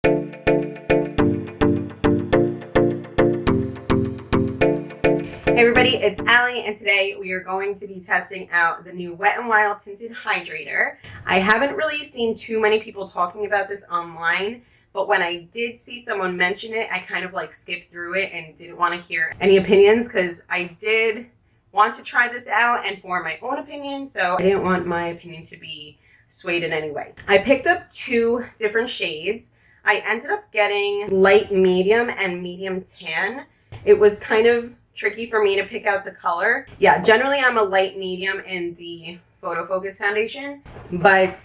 Hey everybody, it's Allie, and today we are going to be testing out the new Wet n Wild Tinted Hydrator. I haven't really seen too many people talking about this online, but when I did see someone mention it, I kind of like skipped through it and didn't want to hear any opinions because I did want to try this out and form my own opinion, so I didn't want my opinion to be swayed in any way. I picked up 2 different shades. I ended up getting light medium and medium tan. It was kind of tricky for me to pick out the color. Yeah, generally I'm a light medium in the Photo Focus foundation, but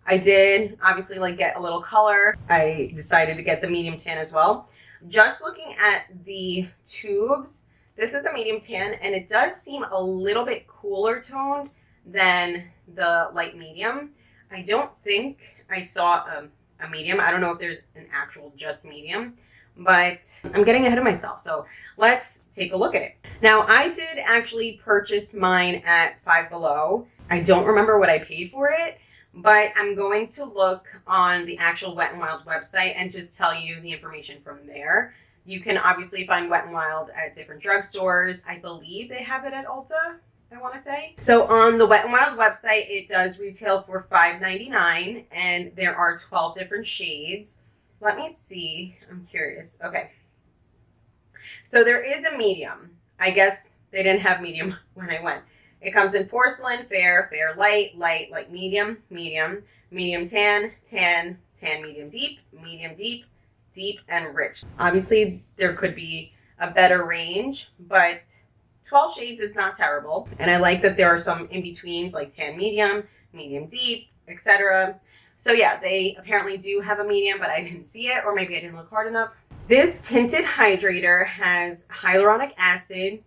I did obviously like get a little color. I decided to get the medium tan as well. Just looking at the tubes, this is a medium tan and it does seem a little bit cooler toned than the light medium. I don't think I saw a medium. I don't know if there's an actual just medium, but I'm getting ahead of myself, so let's take a look at it. Now, I did actually purchase mine at Five Below. I don't remember what I paid for it, but I'm going to look on the actual Wet n Wild website and just tell you the information from there. You can obviously find Wet n Wild at different drugstores. I believe they have it at Ulta, I want to say. So on the Wet n Wild website, it does retail for $5.99, and there are 12 different shades. Let me see. I'm curious. Okay. So there is a medium. I guess they didn't have medium when I went. It comes in porcelain, fair, fair light, light, light medium, medium, medium tan, tan, tan medium deep, deep, and rich. Obviously, there could be a better range, but 12 shades is not terrible. And I like that there are some in-betweens like tan medium, medium deep, etc. So yeah, they apparently do have a medium, but I didn't see it, or maybe I didn't look hard enough. This tinted hydrator has hyaluronic acid,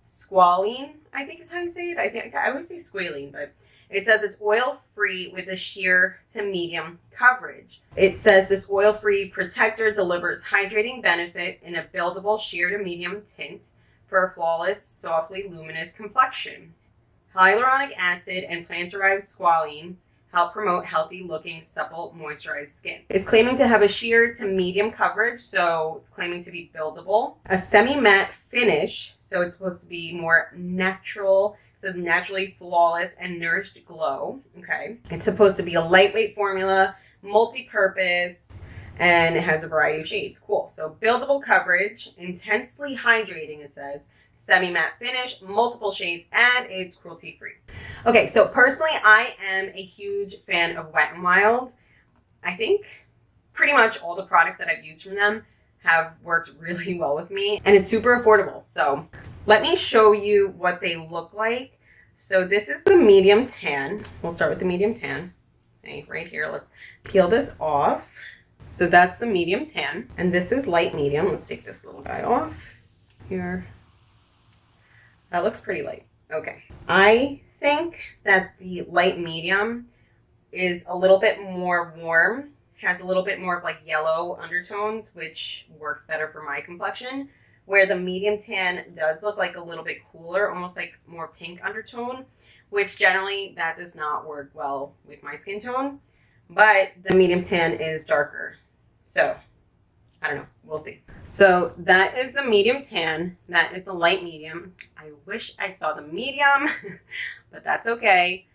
squalene, I think is how you say it. I always say squalene, but it says it's oil-free with a sheer to medium coverage. It says this oil-free protector delivers hydrating benefit in a buildable sheer to medium tint for a flawless, softly luminous complexion. Hyaluronic acid and plant-derived squalene help promote healthy looking, supple, moisturized skin. It's claiming to have a sheer to medium coverage, so it's claiming to be buildable. A semi-matte finish, so it's supposed to be more natural. It says naturally flawless and nourished glow. Okay. It's supposed to be a lightweight formula, multi-purpose, and it has a variety of shades. Cool. So buildable coverage, intensely hydrating, it says. Semi-matte finish, multiple shades, and it's cruelty-free. Okay, so personally, I am a huge fan of Wet n Wild. I think pretty much all the products that I've used from them have worked really well with me, and it's super affordable. So let me show you what they look like. So this is the medium tan. We'll start with the medium tan. See, right here, let's peel this off. So that's the medium tan, and this is light medium. Let's take this little guy off here. That looks pretty light. Okay. I think that the light medium is a little bit more warm, has a little bit more of like yellow undertones, which works better for my complexion, where the medium tan does look like a little bit cooler, almost like more pink undertone, which generally that does not work well with my skin tone, but the medium tan is darker. So I don't know. We'll see. So that is a medium tan. That is a light medium. I wish I saw the medium, but that's okay.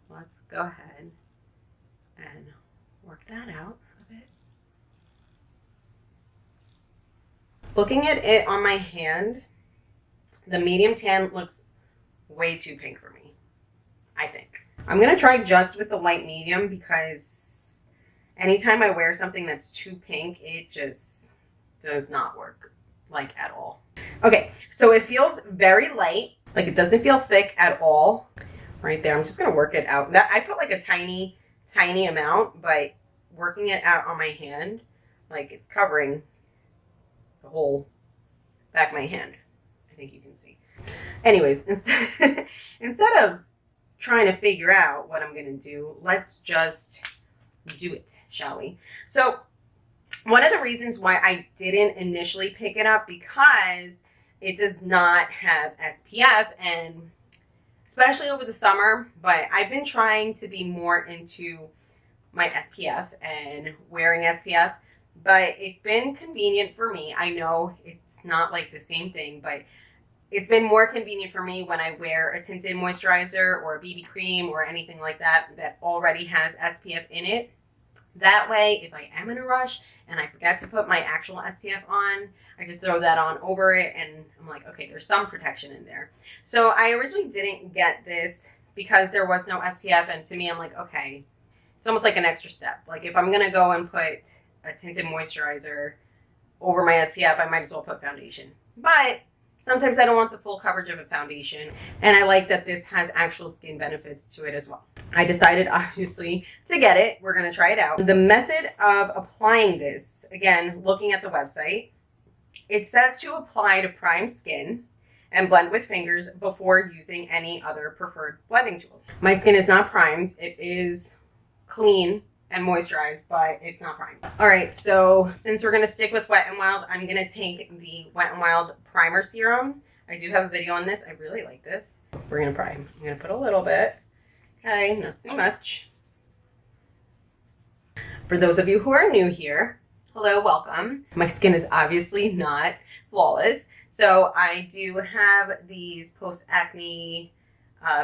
Let's go ahead and work that out a bit. Looking at it on my hand, the medium tan looks way too pink for me, I think. I'm going to try just with the light medium because anytime I wear something that's too pink, it just does not work, like, at all. Okay, so it feels very light. Like, it doesn't feel thick at all. Right there, I'm just going to work it out. That I put, like, a tiny, tiny amount, but working it out on my hand, like, it's covering the whole back of my hand. I think you can see. Anyways, instead of trying to figure out what I'm going to do, let's just do it, shall we? So one of the reasons why I didn't initially pick it up, because it does not have SPF, and especially over the summer, but I've been trying to be more into my SPF and wearing SPF, but it's been convenient for me. I know it's not like the same thing, but it's been more convenient for me when I wear a tinted moisturizer or a BB cream or anything like that that already has SPF in it. That way, if I am in a rush and I forget to put my actual SPF on, I just throw that on over it and I'm like, okay, there's some protection in there. So I originally didn't get this because there was no SPF, and to me, I'm like, okay, it's almost like an extra step. Like if I'm gonna go and put a tinted moisturizer over my SPF, I might as well put foundation. But sometimes I don't want the full coverage of a foundation, and I like that this has actual skin benefits to it as well. I decided, obviously, to get it. We're going to try it out. The method of applying this, again, looking at the website, it says to apply to prime skin and blend with fingers before using any other preferred blending tools. My skin is not primed. It is clean and moisturized, but it's not primed. All right, so since we're gonna stick with Wet n Wild, I'm gonna take the Wet n Wild Primer Serum. I do have a video on this. I really like this. We're gonna prime. I'm gonna put a little bit. Okay, not too much. For those of you who are new here, hello, welcome. My skin is obviously not flawless, so I do have these post-acne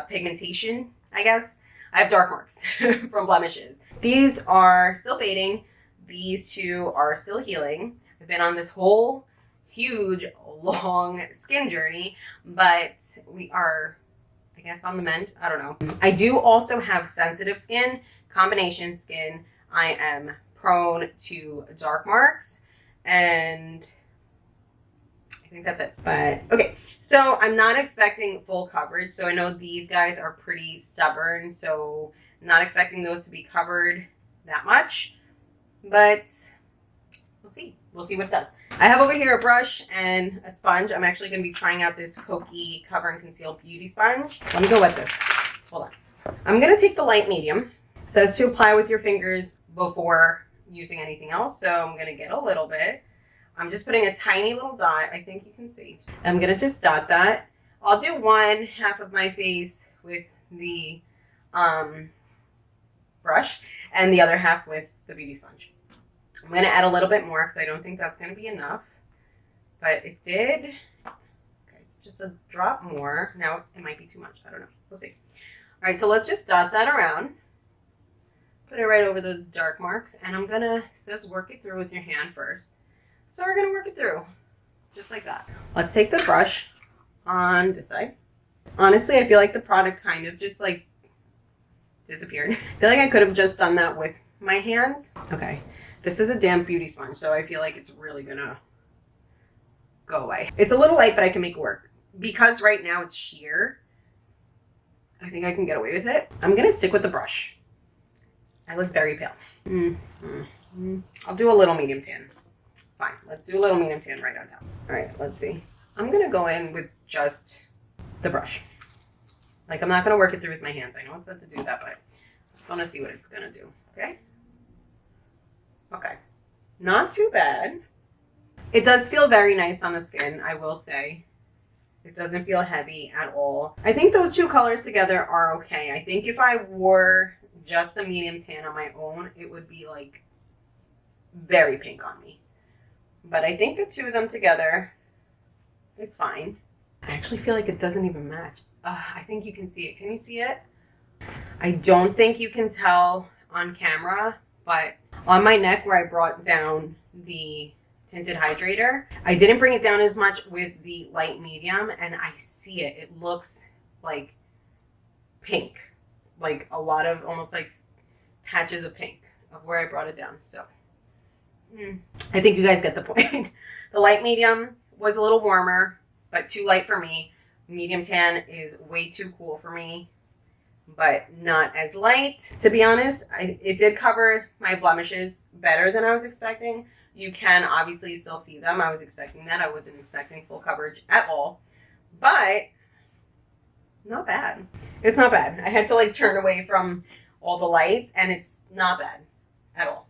pigmentation, I guess. I have dark marks from blemishes. These are still fading. These two are still healing. I've been on this whole huge, long skin journey, but we are, I guess, on the mend. I don't know. I do also have sensitive skin, combination skin. I am prone to dark marks, and I think that's it. But okay, so I'm not expecting full coverage. So I know these guys are pretty stubborn, so I'm not expecting those to be covered that much, but we'll see. We'll see what it does. I have over here a brush and a sponge. I'm actually going to be trying out this Koki Cover and Conceal Beauty Sponge. Let me go with this. Hold on. I'm going to take the light medium. It says to apply with your fingers before using anything else, so I'm going to get a little bit. I'm just putting a tiny little dot. I think you can see. I'm going to just dot that. I'll do one half of my face with the brush and the other half with the beauty sponge. I'm going to add a little bit more because I don't think that's going to be enough. But it did. Okay, so just a drop more. Now it might be too much. I don't know. We'll see. All right, so let's just dot that around. Put it right over those dark marks. And I'm going to, it says work it through with your hand first. So we're going to work it through, just like that. Let's take the brush on this side. Honestly, I feel like the product kind of just like disappeared. I feel like I could have just done that with my hands. Okay, this is a damp beauty sponge, so I feel like it's really going to go away. It's a little light, but I can make it work. Because right now it's sheer, I think I can get away with it. I'm going to stick with the brush. I look very pale. I'll do a little medium tan. Fine, let's do a little medium tan right on top. All right, let's see. I'm gonna go in with just the brush. Like, I'm not gonna work it through with my hands. I know it's said to do that, but I just wanna see what it's gonna do, okay? Okay, not too bad. It does feel very nice on the skin, I will say. It doesn't feel heavy at all. I think those two colors together are okay. I think if I wore just a medium tan on my own, it would be like very pink on me. But I think the two of them together, it's fine. I actually feel like it doesn't even match. I think you can see it. Can you see it? I don't think you can tell on camera, but on my neck where I brought down the Tinted Hydrator, I didn't bring it down as much with the light medium, and I see it. It looks like pink. Like a lot of almost like patches of pink of where I brought it down. So I think you guys get the point. The light medium was a little warmer, but too light for me. Medium tan is way too cool for me, but not as light. To be honest, it did cover my blemishes better than I was expecting. You can obviously still see them. I was expecting that. I wasn't expecting full coverage at all, but not bad. It's not bad. I had to like turn away from all the lights, and it's not bad at all.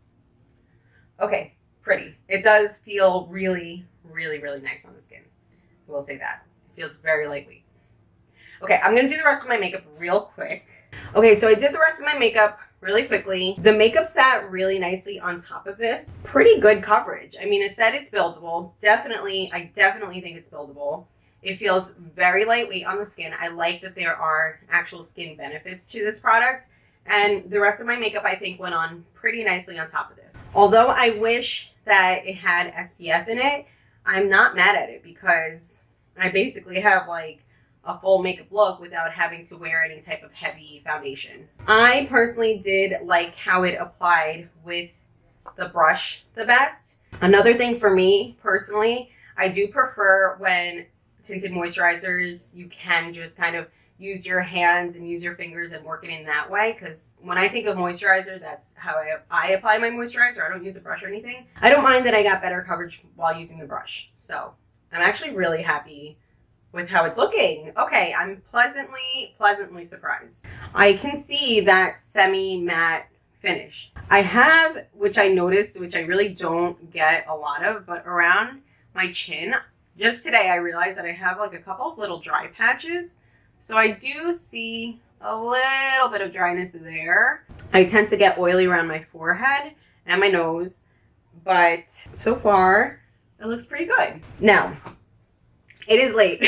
Okay, pretty. It does feel really, really, really nice on the skin. I will say that. It feels very lightweight. Okay, I'm going to do the rest of my makeup real quick. Okay, so I did the rest of my makeup really quickly. The makeup sat really nicely on top of this. Pretty good coverage. I mean, it said it's buildable. I definitely think it's buildable. It feels very lightweight on the skin. I like that there are actual skin benefits to this product. And the rest of my makeup, I think, went on pretty nicely on top of this. Although I wish that it had SPF in it, I'm not mad at it because I basically have like a full makeup look without having to wear any type of heavy foundation. I personally did like how it applied with the brush the best. Another thing for me personally, I do prefer when tinted moisturizers, you can just kind of use your hands and use your fingers and work it in that way, because when I think of moisturizer, that's how I apply my moisturizer. I don't use a brush or anything. I don't mind that I got better coverage while using the brush. So I'm actually really happy with how it's looking. Okay, I'm pleasantly surprised. I can see that semi-matte finish. I have, which I noticed, which I really don't get a lot of, but around my chin, just today I realized that I have like a couple of little dry patches. So I do see a little bit of dryness there. I tend to get oily around my forehead and my nose, but so far it looks pretty good. Now, it is late.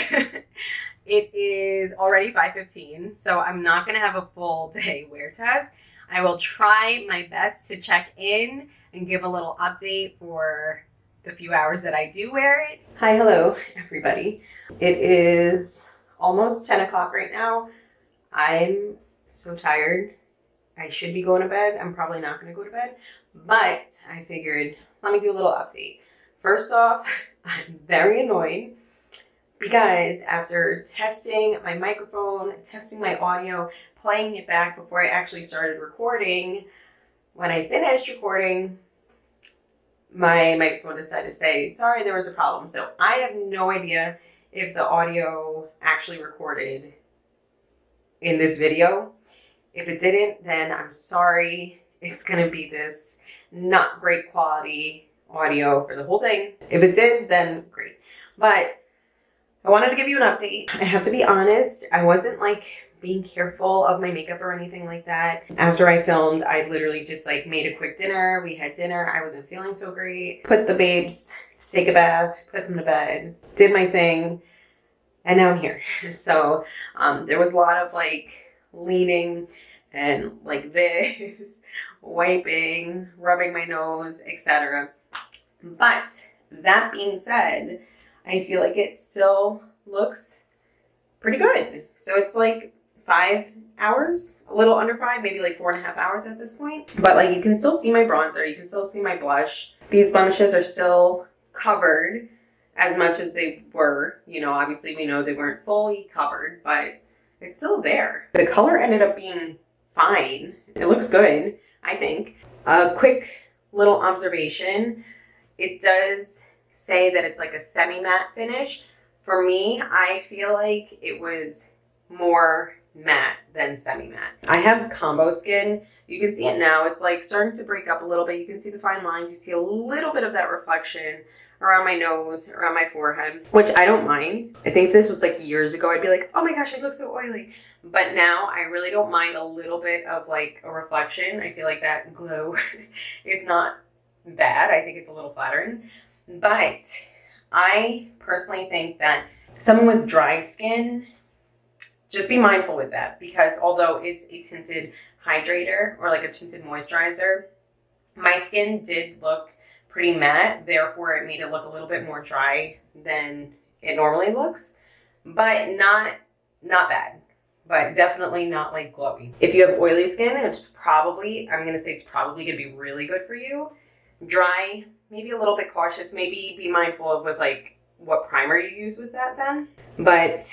It is already 5:15, so I'm not gonna have a full day wear test. I will try my best to check in and give a little update for the few hours that I do wear it. Hi, hello, everybody. It is almost 10 o'clock right now. I'm so tired. I should be going to bed. I'm probably not gonna go to bed, but I figured, let me do a little update. First off, I'm very annoyed because after testing my microphone, testing my audio, playing it back before I actually started recording, when I finished recording, my microphone decided to say, sorry, there was a problem. So I have no idea if the audio actually recorded in this video. If it didn't, then I'm sorry. It's gonna be this not great quality audio for the whole thing. If it did, then great. But I wanted to give you an update. I have to be honest, I wasn't like being careful of my makeup or anything like that. After I filmed, I literally just like made a quick dinner. We had dinner. I wasn't feeling so great. Put the babes to take a bath, put them to bed, did my thing, and now I'm here. So there was a lot of like leaning and like this, wiping, rubbing my nose, etc. But that being said, I feel like it still looks pretty good. So it's like 5 hours, a little under 5, maybe like 4.5 hours at this point. But like you can still see my bronzer, you can still see my blush. These blemishes are still covered as much as they were. You know, obviously we know they weren't fully covered, but it's still there. The color ended up being fine. It looks good, I think. A quick little observation. It does say that it's like a semi-matte finish. For me, I feel like it was more matte than semi-matte. I have combo skin. You can see it now. It's like starting to break up a little bit. You can see the fine lines. You see a little bit of that reflection around my nose, around my forehead, which I don't mind. I think if this was like years ago, I'd be like, oh my gosh, I look so oily. But now I really don't mind a little bit of like a reflection. I feel like that glow is not bad. I think it's a little flattering. But I personally think that someone with dry skin, just be mindful with that, because although it's a tinted hydrator or like a tinted moisturizer, my skin did look pretty matte, therefore it made it look a little bit more dry than it normally looks, but not bad, but definitely not like glowy. If you have oily skin, it's probably, I'm gonna say it's probably gonna be really good for you. Dry, maybe a little bit cautious, maybe be mindful of with like what primer you use with that then, but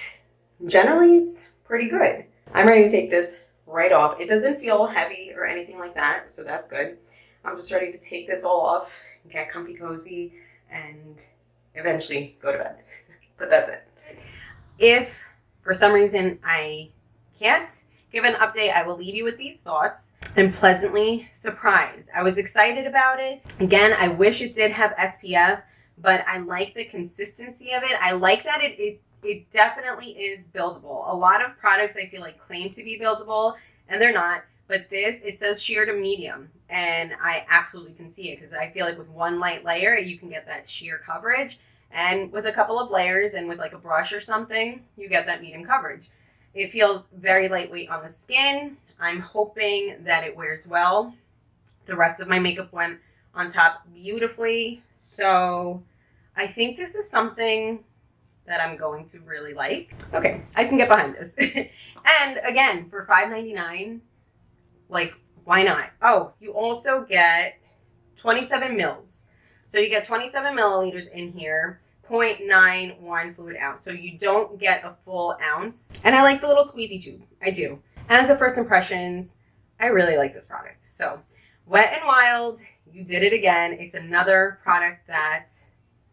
generally it's pretty good. I'm ready to take this right off. It doesn't feel heavy or anything like that, so that's good. I'm just ready to take this all off, get comfy cozy, and eventually go to bed. But that's it. If for some reason I can't give an update, I will leave you with these thoughts. I'm pleasantly surprised. I was excited about it. Again, I wish it did have SPF, but I like the consistency of it. I like that it definitely is buildable. A lot of products I feel like claim to be buildable, and they're not. But this, it says sheer to medium, and I absolutely can see it because I feel like with one light layer, you can get that sheer coverage. And with a couple of layers and with like a brush or something, you get that medium coverage. It feels very lightweight on the skin. I'm hoping that it wears well. The rest of my makeup went on top beautifully. So I think this is something that I'm going to really like. Okay, I can get behind this. And again, for $5.99, like, why not? Oh, you also get 27 mils. So you get 27 milliliters in here, 0.91 fluid ounce. So you don't get a full ounce. And I like the little squeezy tube. I do. As a first impressions, I really like this product. So Wet n Wild, you did it again. It's another product that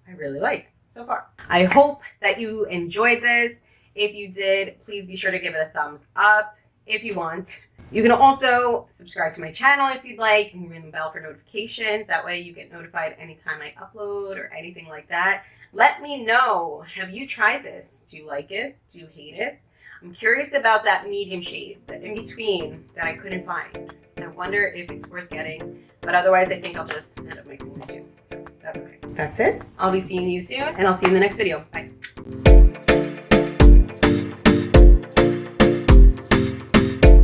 I really like so far. I hope that you enjoyed this. If you did, please be sure to give it a thumbs up if you want. You can also subscribe to my channel if you'd like, and ring the bell for notifications. That way you get notified anytime I upload or anything like that. Let me know, have you tried this? Do you like it? Do you hate it? I'm curious about that medium shade, the in-between that I couldn't find. I wonder if it's worth getting, but otherwise I think I'll just end up mixing the two. So that's okay. That's it. I'll be seeing you soon, and I'll see you in the next video. Bye.